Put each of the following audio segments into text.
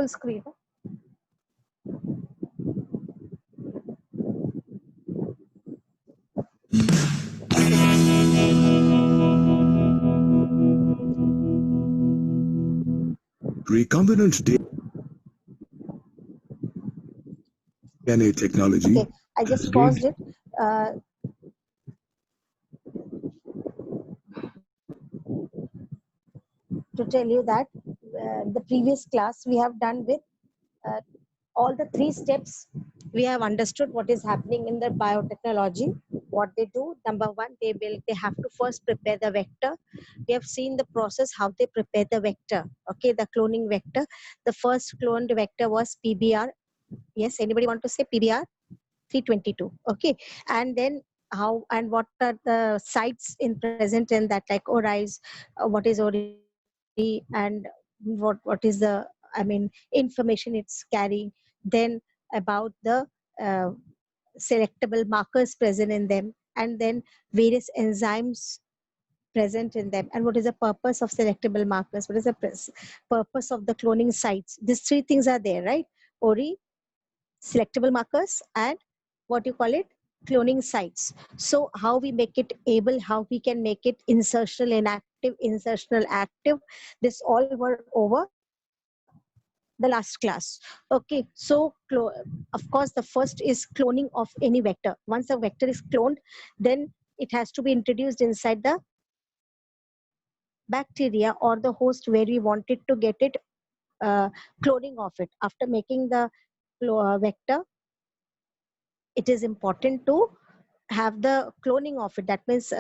full screen. Recombinant DNA technology. Okay, I just paused it. To tell you that the previous class we have done with all the 3 steps. We have understood what is happening in the biotechnology. What they do, number one, they have to first prepare the vector. We have seen the process how they prepare the vector. Okay, the cloning vector. The first cloned vector was PBR. Yes, anybody want to say PBR? 322. Okay, and then how and what are the sites in present in that, like ORIs, what is ORI, and what is the, I mean, information it's carrying. Then about the uh, selectable markers present in them, and then various enzymes present in them, and what is the purpose of selectable markers, what is the purpose of the cloning sites. These 3 things are there, right? ORI, selectable markers, and what you call it, cloning sites. So how we make it able, how we can make it insertional inactive, insertional active, this all were over the last class. Okay, so of course the first is cloning of any vector. Once a vector is cloned, then it has to be introduced inside the bacteria or the host where we wanted to get it, cloning of it. After making the vector, it is important to have the cloning of it. That means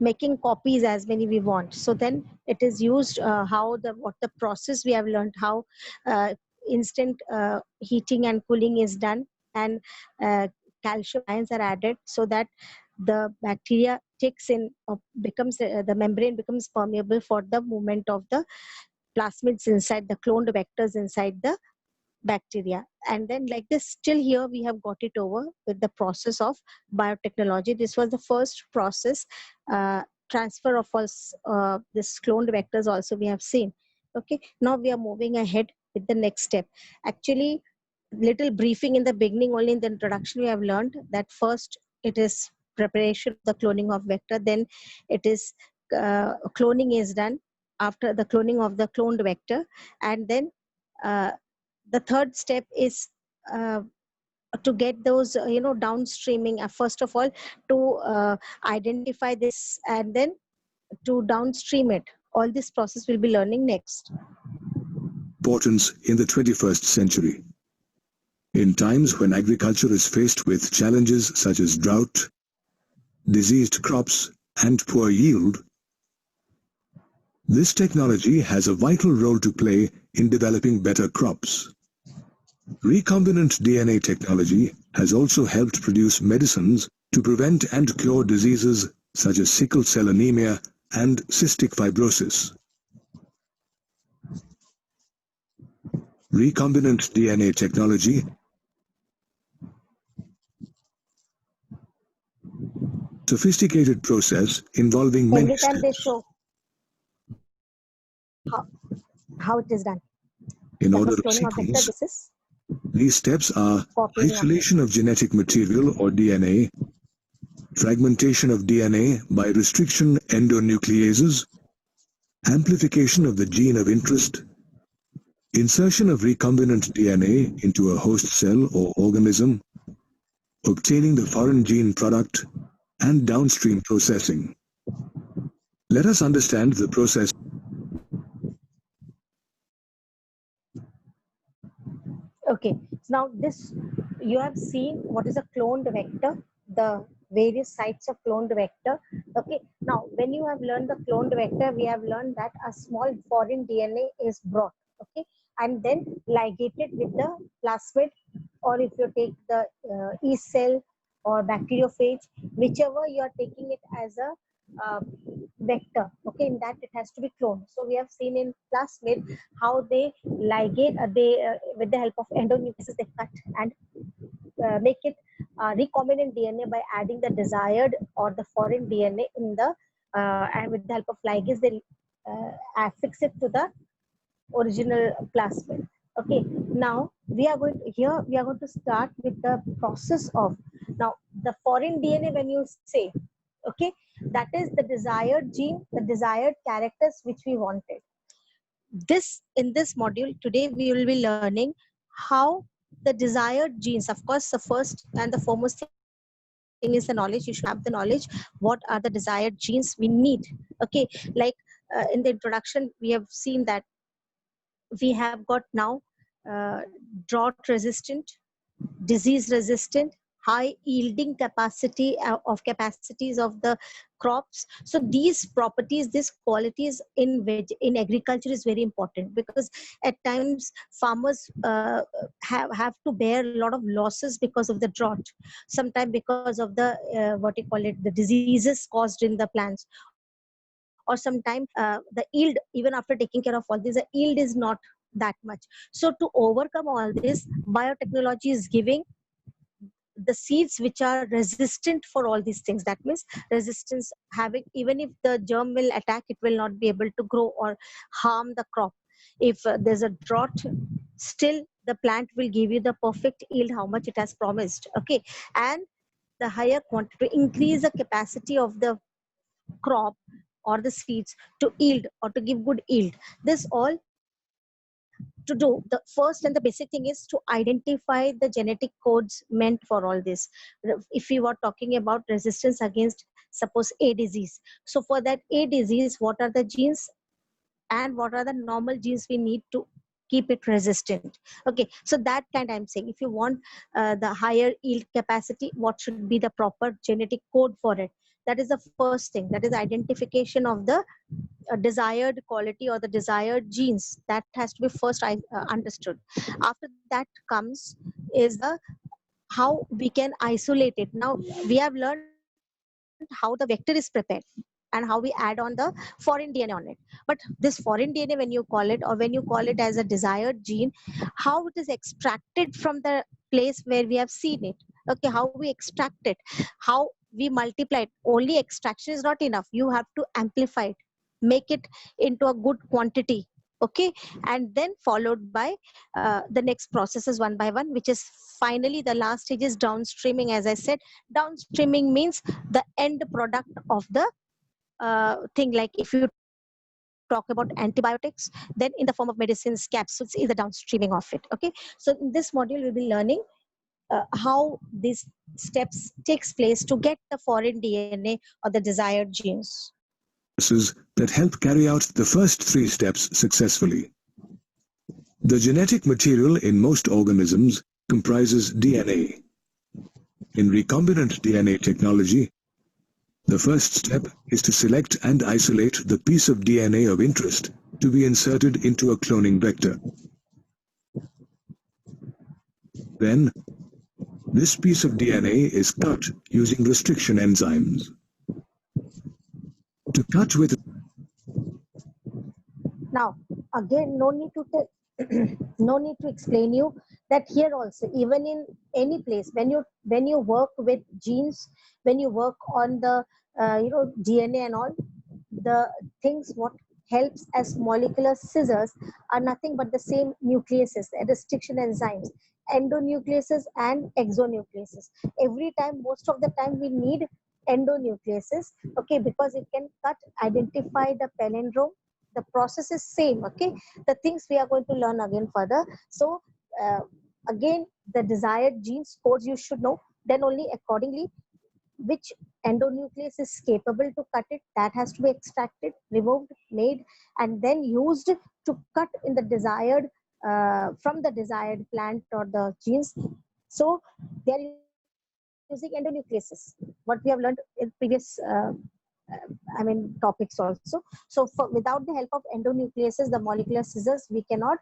making copies as many we want. So then it is used, what the process we have learned, how instant heating and cooling is done, and calcium ions are added so that the bacteria takes in, becomes the membrane becomes permeable for the movement of the plasmids inside the cloned vectors inside the bacteria. And then like this, till here we have got it over with the process of biotechnology. This was the first process. Transfer of us, this cloned vectors also we have seen. Okay, now we are moving ahead with the next step. Actually, little briefing in the beginning, only in the introduction we have learned that first it is preparation of the cloning of vector, then it is cloning is done after the cloning of the cloned vector, and then the third step is to get those downstreaming, first of all to identify this and then to downstream it. All this process will be learning next. Importance in the 21st century. In times when agriculture is faced with challenges such as drought, diseased crops, and poor yield, this technology has a vital role to play in developing better crops. Recombinant DNA technology has also helped produce medicines to prevent and cure diseases such as sickle cell anemia and cystic fibrosis. Recombinant DNA technology sophisticated process involving many Every time they steps. show how it is done. In That order was to cloning of vector. sequence, This is these steps are copying of isolation of genetic material or DNA, fragmentation of DNA by restriction endonucleases, amplification of the gene of interest, insertion of recombinant DNA into a host cell or organism, obtaining the foreign gene product, and downstream processing. Let us understand the process. okay. So now this, you have seen what is a cloned vector, the various sites of cloned vector. Okay, now when you have learned the cloned vector, we have learned that a small foreign DNA is brought, okay, and then ligated with the plasmid, or if you take the yeast cell or bacteriophage, whichever you are taking it as a vector, okay, in that it has to be cloned. So we have seen in plasmid how they ligate, with the help of endonucleases they cut and make it recombinant DNA by adding the desired or the foreign DNA in the and with the help of ligase they affix it to the original plasmid. Okay, now we are going to start with the process of now the foreign DNA. When you say, okay, that is the desired gene, the desired characters which we wanted. This in this module today we will be learning how the desired genes, of course the first and the foremost thing is the knowledge. You should have the knowledge what are the desired genes we need. Okay, like in the introduction we have seen that we have got now drought resistant, disease resistant, high yielding capacity of capacities of the crops. So these properties, these qualities in agriculture is very important, because at times farmers have to bear a lot of losses because of the drought, sometimes because of the what you call it, the diseases caused in the plants, or sometimes the yield, even after taking care of all this, the yield is not that much. So to overcome all this, biotechnology is giving the seeds which are resistant for all these things. That means resistance, having, even if the germ will attack, it will not be able to grow or harm the crop. If there's a drought, still the plant will give you the perfect yield how much it has promised. Okay, and the higher quantity to increase the capacity of the crop or the seeds to yield or to give good yield. This all to do, the first and the basic thing is to identify the genetic codes meant for all this. If we were talking about resistance against, suppose, a disease, so for that a disease, what are the genes and what are the normal genes we need to keep it resistant. Okay, so that kind I'm saying, if you want the higher yield capacity, what should be the proper genetic code for it? That is the first thing, that is identification of the desired quality or the desired genes. That has to be first understood. After that comes is the how we can isolate it. Now we have learned how the vector is prepared and how we add on the foreign DNA on it. But this foreign DNA, when you call it, or when you call it as a desired gene, how it is extracted from the place where we have seen it. Okay, how we extract it, how we multiply it. Only extraction is not enough. You have to amplify it, make it into a good quantity. Okay, and then followed by the next processes one by one, which is finally the last stage is downstreaming. As I said, downstreaming means the end product of the thing. Like if you talk about antibiotics, then in the form of medicines, capsules is the downstreaming of it. Okay, so in this module we'll be learning how these steps takes place to get the foreign DNA or the desired genes. Processes that help carry out the first three steps successfully. The genetic material in most organisms comprises DNA. In recombinant DNA technology, the first step is to select and isolate the piece of DNA of interest to be inserted into a cloning vector. Then, this piece of DNA is cut using restriction enzymes. To cut with Now, again, no need to tell, no need to explain you that here also, even in any place, when you work with genes, when you work on the DNA and all, the things what helps as molecular scissors are nothing but the same nucleases, the restriction enzymes, endonucleases and exonucleases. Every time, most of the time, we need endonucleases. Okay, because it can cut, identify the palindrome. The process is same. Okay, the things we are going to learn again further. So uh, again, the desired genes codes you should know, then only accordingly which endonuclease is capable to cut it, that has to be extracted, removed, made, and then used to cut in the desired from the desired plant or the genes. So they are using endonucleases, what we have learned in previous topics also. So without the help of endonucleases, the molecular scissors, we cannot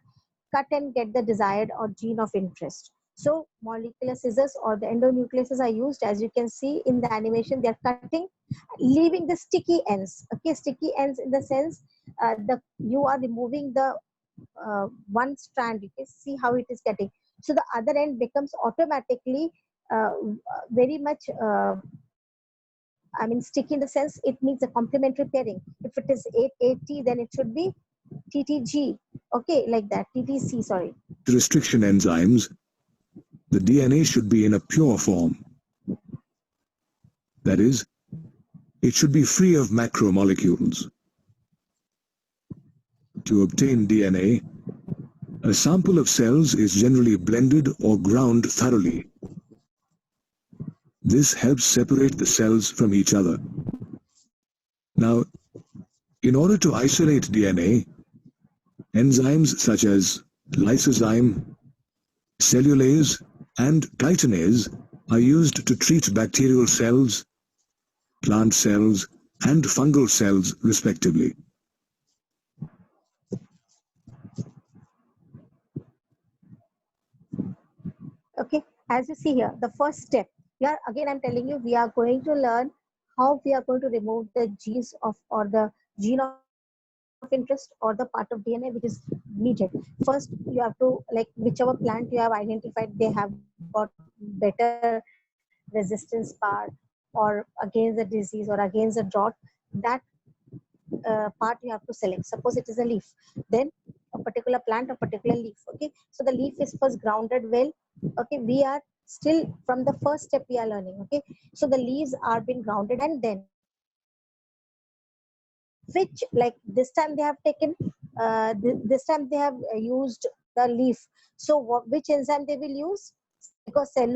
cut and get the desired or gene of interest. So molecular scissors or the endonucleases are used. As you can see in the animation, they are cutting, leaving the sticky ends. Okay, sticky ends in the sense the you are removing the one strand. You can see how it is getting. So the other end becomes automatically very much. Sticky in the sense it needs a complementary pairing. If it is AT, then it should be TTG. Okay, like that. TTC, sorry. restriction enzymes, the DNA should be in a pure form. That is, it should be free of macromolecules. To obtain DNA, a sample of cells is generally blended or ground thoroughly. This helps separate the cells from each other. Now, in order to isolate DNA, enzymes such as lysozyme, cellulase, and chitinase are used to treat bacterial cells, plant cells, and fungal cells respectively. Okay, as you see here, the first step, again I'm telling you, we are going to learn how we are going to remove the genes of, or the gene of interest, or the part of DNA which is needed. First, you have to, like, whichever plant you have identified, they have got better resistance power or against the disease or against the drought, that part you have to select. Suppose it is a leaf, then a particular plant, a particular leaf. Okay, so the leaf is first grounded well. Okay, we are still from the first step we are learning. Okay, so the leaves are being grounded, and then which, like, this time they have taken this time they have used the leaf. So which enzyme they will use? Because cell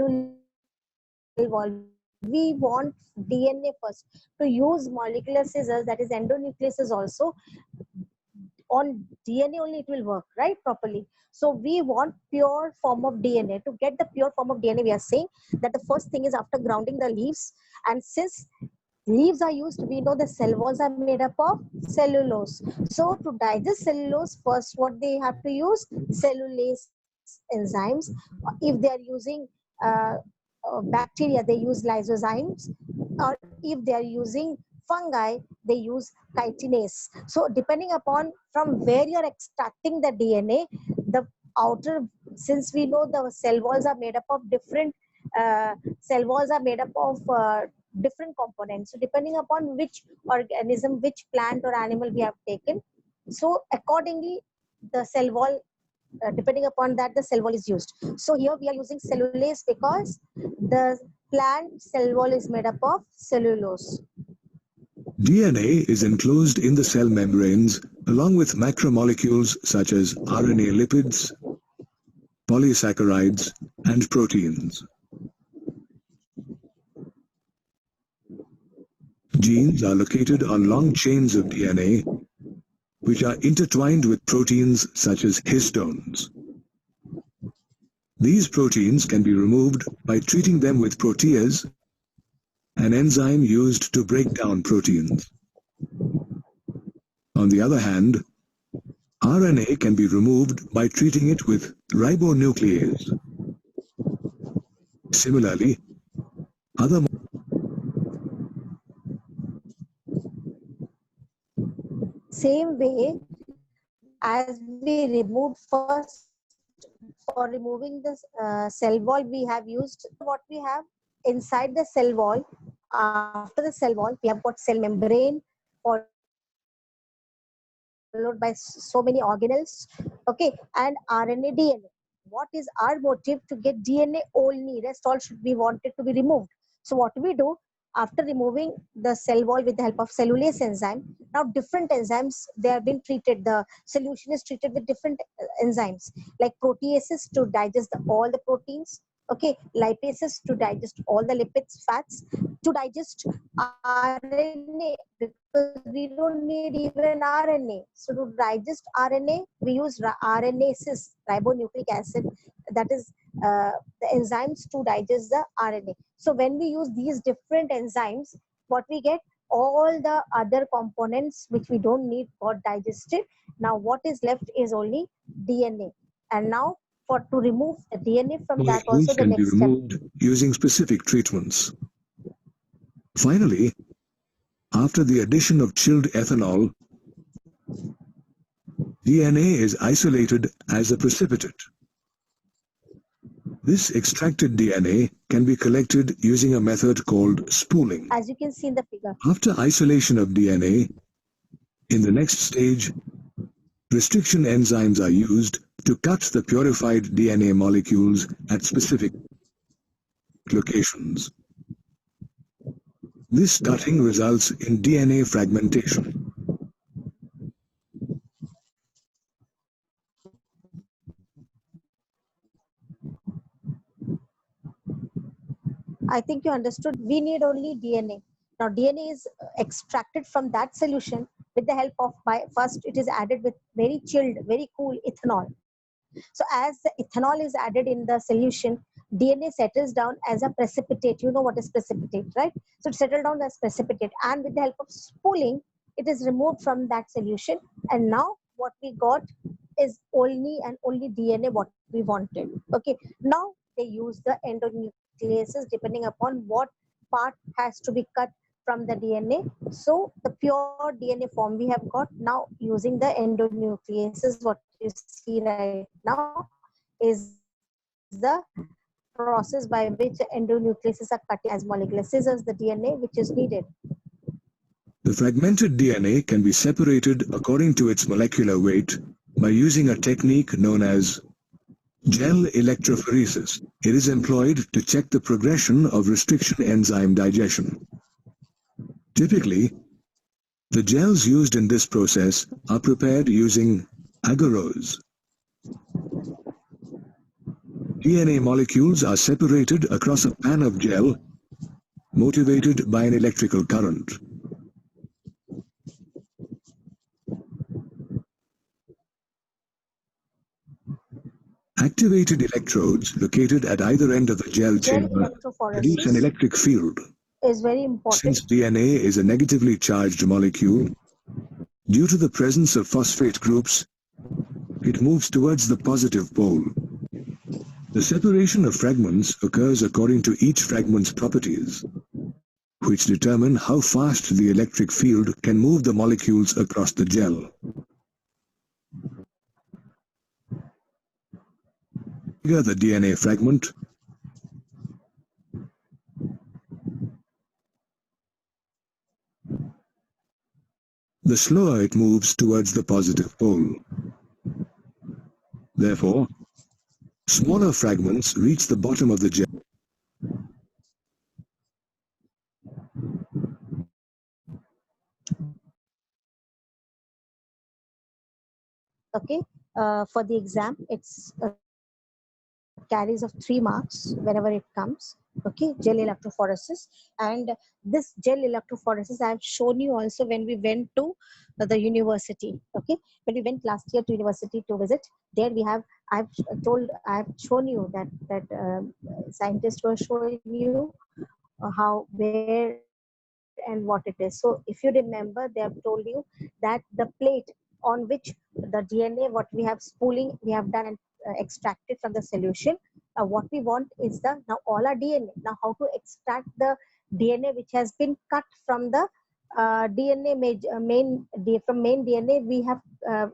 wall, we want DNA first. To use molecular scissors, that is endonucleases also, on DNA only it will work, right, properly. So we want pure form of DNA. To get the pure form of DNA, we are saying that the first thing is after grounding the leaves, and since leaves are used, we know the cell walls are made up of cellulose. So to digest cellulose, first what they have to use? Cellulase enzymes. If they are using uh, bacteria, they use lysozymes, or if they are using fungi, they use chitinase. So depending upon from where you are extracting the DNA, the outer, since we know the cell walls are made up of different cell walls are made up of different components. So depending upon which organism, which plant or animal we have taken, so accordingly the cell wall, depending upon that, the cell wall is used. So here we are using cellulase because the plant cell wall is made up of cellulose. DNA is enclosed in the cell membranes along with macromolecules such as RNA lipids, polysaccharides, and proteins. Genes are located on long chains of DNA, which are intertwined with proteins such as histones. These proteins can be removed by treating them with protease, an enzyme used to break down proteins. On the other hand, RNA can be removed by treating it with ribonuclease. Similarly, other Same way as we removed first, for removing this cell wall, we have used what we have inside the cell wall. After the cell wall, we have got cell membrane, followed by so many organelles, okay, and RNA DNA. What is our motive? To get DNA only, rest all should be wanted to be removed. So what we do, after removing the cell wall with the help of cellulase enzyme, now different enzymes, they have been treated, the solution is treated with different enzymes, like proteases to digest all the proteins, okay, lipases to digest all the lipids, fats, to digest RNA, because we don't need even RNA. So to digest RNA, we use RNases, ribonucleic acid, that is the enzymes to digest the RNA. So when we use these different enzymes, what we get? All the other components which we don't need got digested. Now what is left is only DNA. And now to remove the DNA from that, also molecules the can be next step. removed using specific treatments. Finally, after the addition of chilled ethanol, DNA is isolated as a precipitate. This extracted DNA can be collected using a method called spooling. As you can see in the figure. After isolation of DNA, in the next stage, restriction enzymes are used to cut the purified DNA molecules at specific locations. This cutting results in DNA fragmentation. I think you understood. We need only DNA. Now, DNA is extracted from that solution with the help of, first, it is added with very chilled, very cool ethanol. So, as the ethanol is added in the solution, DNA settles down as a precipitate. You know what is precipitate, right? So, it settles down as precipitate, and with the help of spooling, it is removed from that solution. And now, what we got is only and only DNA what we wanted. Okay, now they use the endonucleases depending upon what part has to be cut from the DNA. So the pure DNA form we have got now using the endonucleases, what you see right now is the process by which endonucleases are cutting as molecular scissors the DNA which is needed. The fragmented DNA can be separated according to its molecular weight by using a technique known as gel electrophoresis. It is employed to check the progression of restriction enzyme digestion. Typically, the gels used in this process are prepared using agarose. DNA molecules are separated across a pan of gel motivated by an electrical current. Activated electrodes located at either end of the gel chamber produce an electric field. Is very important. Since DNA is a negatively charged molecule, due to the presence of phosphate groups, it moves towards the positive pole. The separation of fragments occurs according to each fragment's properties, which determine how fast the electric field can move the molecules across the gel. The bigger the DNA fragment, the slower it moves towards the positive pole. Therefore, smaller fragments reach the bottom of the gel. Okay, for the exam, it's carries of 3 marks whenever it comes. Okay, gel electrophoresis, and this gel electrophoresis I have shown you also when we went to the university. Okay, when we went last year to university to visit, there we have I've shown you that scientists were showing you how, where and what it is. So if you remember, they have told you that the plate on which the DNA what we have spooling we have done and extracted from the solution. What we want is the now all our DNA. Now how to extract the DNA which has been cut from the from main DNA, we have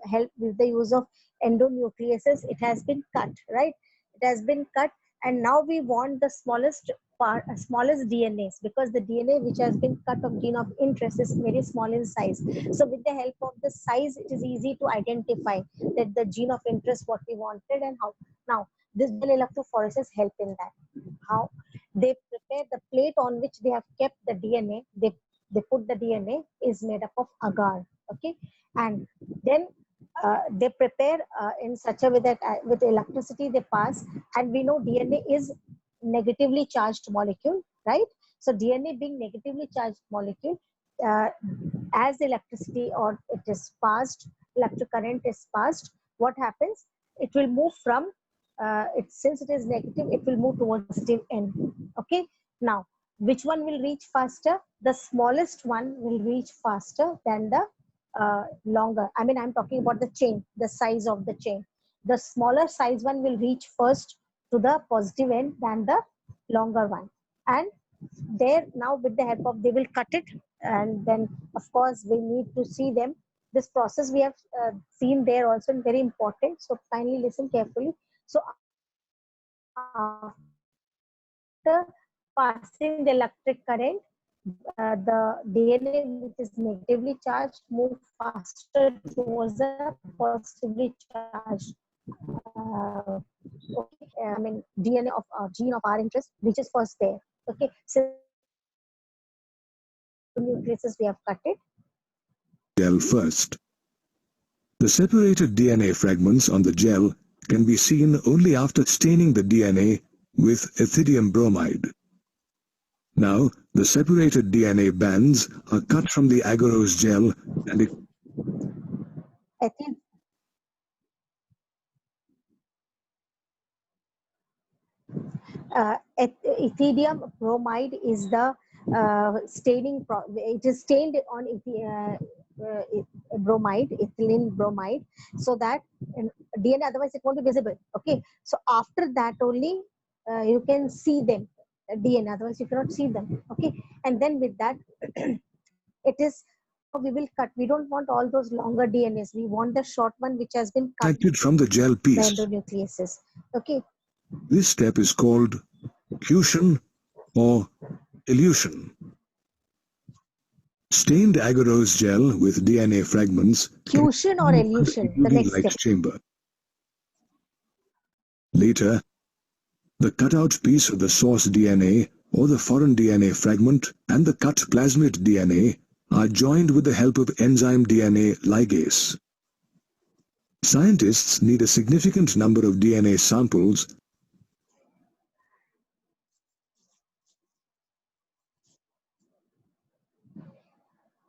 helped with the use of endonucleases. It has been cut, right? It has been cut, and now we want the smallest part, smallest DNAs, because the DNA which has been cut of gene of interest is very small in size. So with the help of the size, it is easy to identify that the gene of interest what we wanted and how. Now this gel electrophoresis help in that. How they prepare the plate on which they have kept the DNA. They put the DNA is made up of agar. Okay, and then they prepare in such a way that with electricity they pass, and we know DNA is negatively charged molecule, right? So DNA being negatively charged molecule, uh, as electricity or it is passed, electric current is passed, what happens? It will move from since it is negative, it will move towards positive end. Okay, now which one will reach faster? The smallest one will reach faster than the longer. I mean, I'm talking about the chain, the size of the chain. The smaller size one will reach first to the positive end than the longer one. And there now with the help of, they will cut it, and then of course we need to see them. This process we have seen there also very important. So finally listen carefully. So after passing the electric current, the DNA which is negatively charged move faster towards the positively charged okay, I mean DNA of gene of our interest reaches first there. Okay, so nucleases we have cut it. Gel first. The separated DNA fragments on the gel can be seen only after staining the DNA with ethidium bromide. Now, the separated DNA bands are cut from the agarose gel and Ethidium bromide is the staining. It is stained on bromide, ethylene bromide, so that DNA. Otherwise, it won't be visible. Okay, so after that only you can see them DNA. Otherwise, you cannot see them. Okay, and then with that, it is. We will cut. We don't want all those longer DNAs. We want the short one which has been cut extracted from the gel the piece. endonucleases. Okay. This step is called cution or elution. Stained agarose gel with DNA fragments Cution or elution, the next light step. chamber. Later, the cutout piece of the source DNA or the foreign DNA fragment and the cut plasmid DNA are joined with the help of enzyme DNA ligase. Scientists need a significant number of DNA samples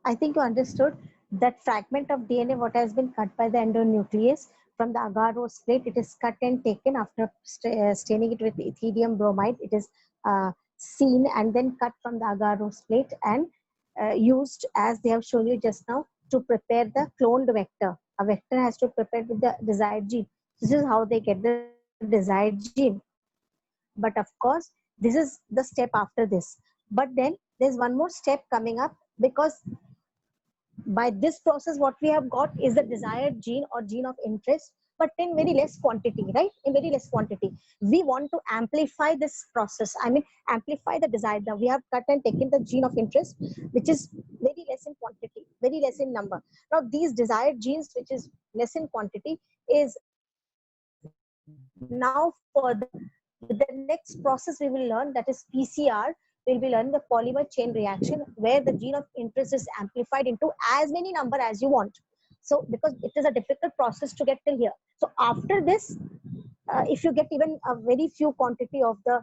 I think you understood that fragment of DNA what has been cut by the endonuclease from the agarose plate. It is cut and taken after staining it with ethidium bromide. It is seen and then cut from the agarose plate and used as they have shown you just now to prepare the cloned vector. A vector has to prepare with the desired gene. This is how they get the desired gene. But of course, this is the step after this. But then there's one more step coming up, because by this process what we have got is the desired gene or gene of interest, but in very less quantity, right? In very less quantity. We want to amplify this process. I mean, amplify the desired. Now we have cut and taken the gene of interest, which is very less in quantity, very less in number. Now these desired genes, which is less in quantity, is now for the next process we will learn, that is PCR. We'll be learning the polymer chain reaction, where the gene of interest is amplified into as many number as you want. So because it is a difficult process to get till here. So after this, if you get even a very few quantity of the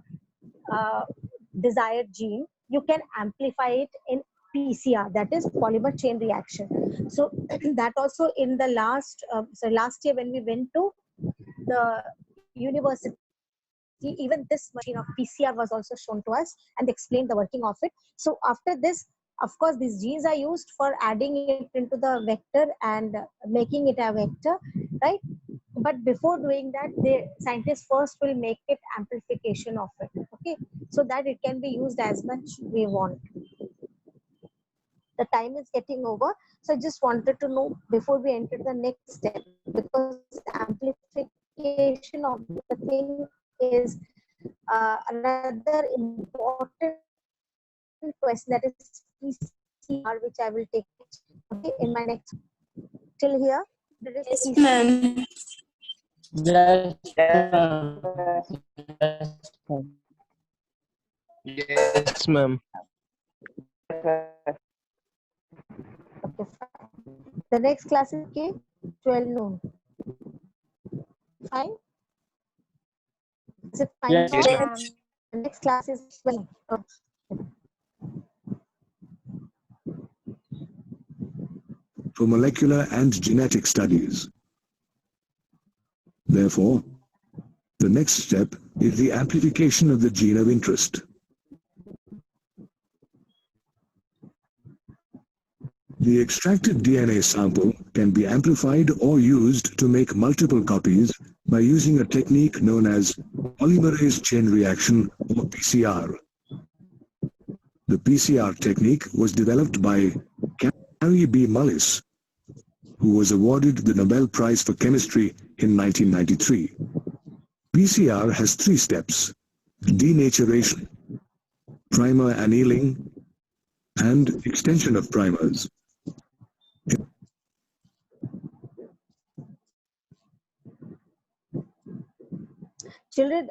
desired gene, you can amplify it in PCR, that is polymer chain reaction. So that also in the last year when we went to the university, even this machine of PCR was also shown to us and explained the working of it. So after this, of course, these genes are used for adding it into the vector and making it a vector, right? But before doing that, the scientists first will make it amplification of it, okay? So that it can be used as much we want. The time is getting over. So I just wanted to know before we enter the next step, because amplification of the thing is another important question, that is PCR, which I will take okay, in my next. Till here, there is Yes, PCR. ma'am. Yes, ma'am. Okay, fine. The next class is okay, 12 noon. Fine. Is it fine? Yes, for all? ma'am. The next class is 12. Okay. for molecular and genetic studies. Therefore, the next step is the amplification of the gene of interest. The extracted DNA sample can be amplified or used to make multiple copies by using a technique known as polymerase chain reaction or PCR. The PCR technique was developed by Carrie B. Mullis, who was awarded the Nobel Prize for Chemistry in 1993. PCR has 3 steps: denaturation, primer annealing, and extension of primers. Children,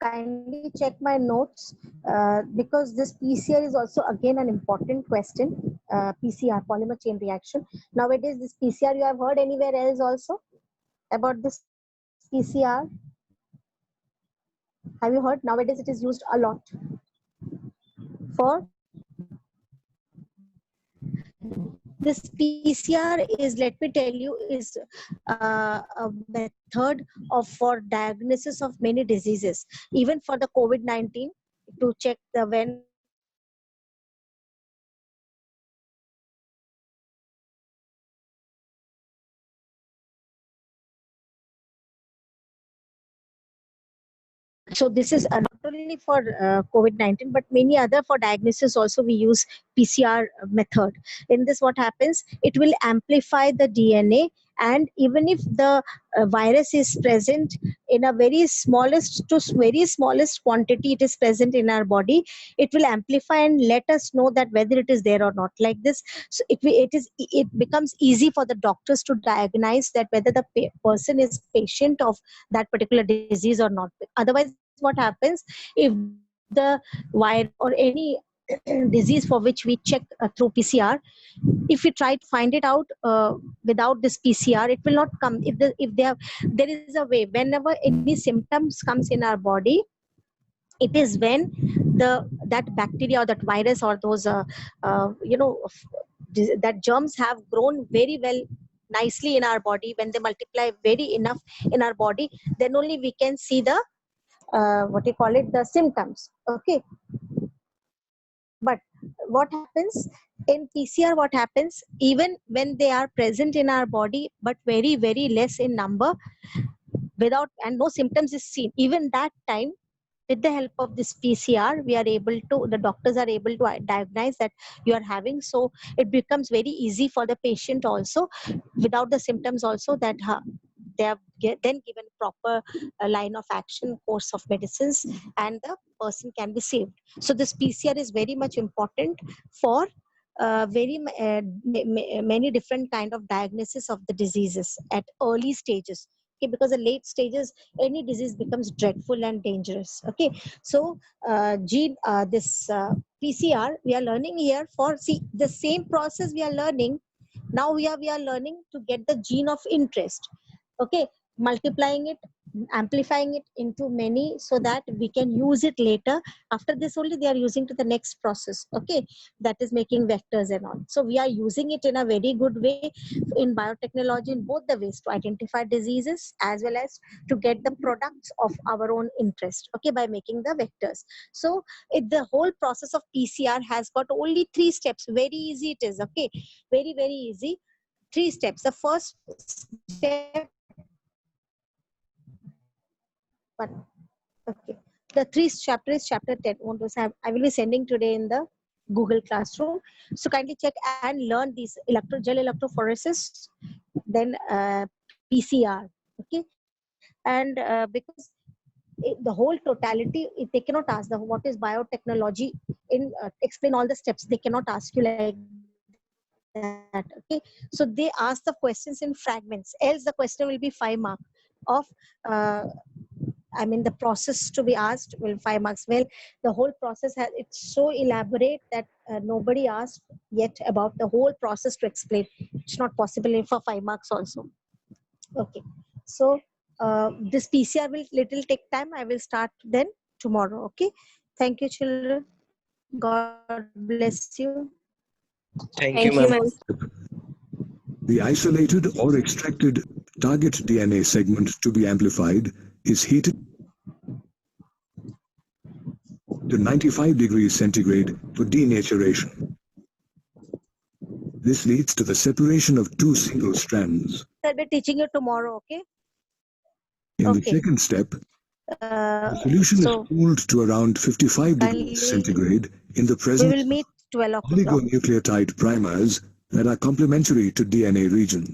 kindly check my notes because this PCR is also again an important question. PCR, polymer chain reaction. Nowadays, this PCR you have heard anywhere else also about this PCR? Have you heard? Nowadays, it is used a lot for this PCR is, let me tell you, is a method of for diagnosis of many diseases, even for the COVID-19, to check the when so this is not only for COVID-19 but many other for diagnosis also we use PCR method. In this what happens, it will amplify the DNA, and even if the virus is present in a very smallest quantity, it is present in our body, it will amplify and let us know that whether it is there or not, like this. So it becomes easy for the doctors to diagnose that whether the person is patient of that particular disease or not. Otherwise what happens, if the virus or any disease for which we check through PCR, if we try to find it out without this PCR, it will not come. If they have, there is a way. Whenever any symptoms comes in our body, it is when that bacteria or that virus or those that germs have grown very well nicely in our body. When they multiply very enough in our body, then only we can see the what you call it, the symptoms. Okay, but what happens in PCR, what happens, even when they are present in our body but very less in number, without and no symptoms is seen, even that time, with the help of this PCR, we are able to, the doctors are able to diagnose that you are having. So it becomes very easy for the patient also, without the symptoms also, that they have then given proper line of action, course of medicines, and the person can be saved. So this PCR is very much important for many different kind of diagnosis of the diseases at early stages. Okay, because the late stages, any disease becomes dreadful and dangerous. Okay, so this PCR we are learning here for, see, the same process we are learning now. We are learning to get the gene of interest. Okay, multiplying it, amplifying it into many, so that we can use it later. After this only they are using to the next process. Okay, that is making vectors and all. So we are using it in a very good way in biotechnology, in both the ways, to identify diseases as well as to get the products of our own interest. Okay, by making the vectors. So the whole process of PCR has got only 3 steps. Very easy it is. Okay, very easy. 3 steps. The first step, but okay, the 3 chapter is chapter 10. I will be sending today in the Google Classroom. So kindly check and learn these gel electrophoresis, then PCR. Okay, and because the whole totality, they cannot ask the what is biotechnology in explain all the steps. They cannot ask you like that. Okay, so they ask the questions in fragments. Else the question will be 5 mark of. I mean, the process to be asked will 5 marks. Well, the whole process it's so elaborate that nobody asked yet about the whole process to explain. It's not possible for 5 marks also. Okay, so this PCR will little take time. I will start then tomorrow. Okay, thank you, children. God bless you. Thank you, ma'am. The isolated or extracted target DNA segment to be amplified is heated to 95 degrees centigrade for denaturation. This leads to the separation of 2 single strands. I'll be teaching you tomorrow. Okay. In the second step, the solution is cooled to around 55 degrees centigrade in the presence we will meet 12 o'clock. oligonucleotide primers that are complementary to DNA region.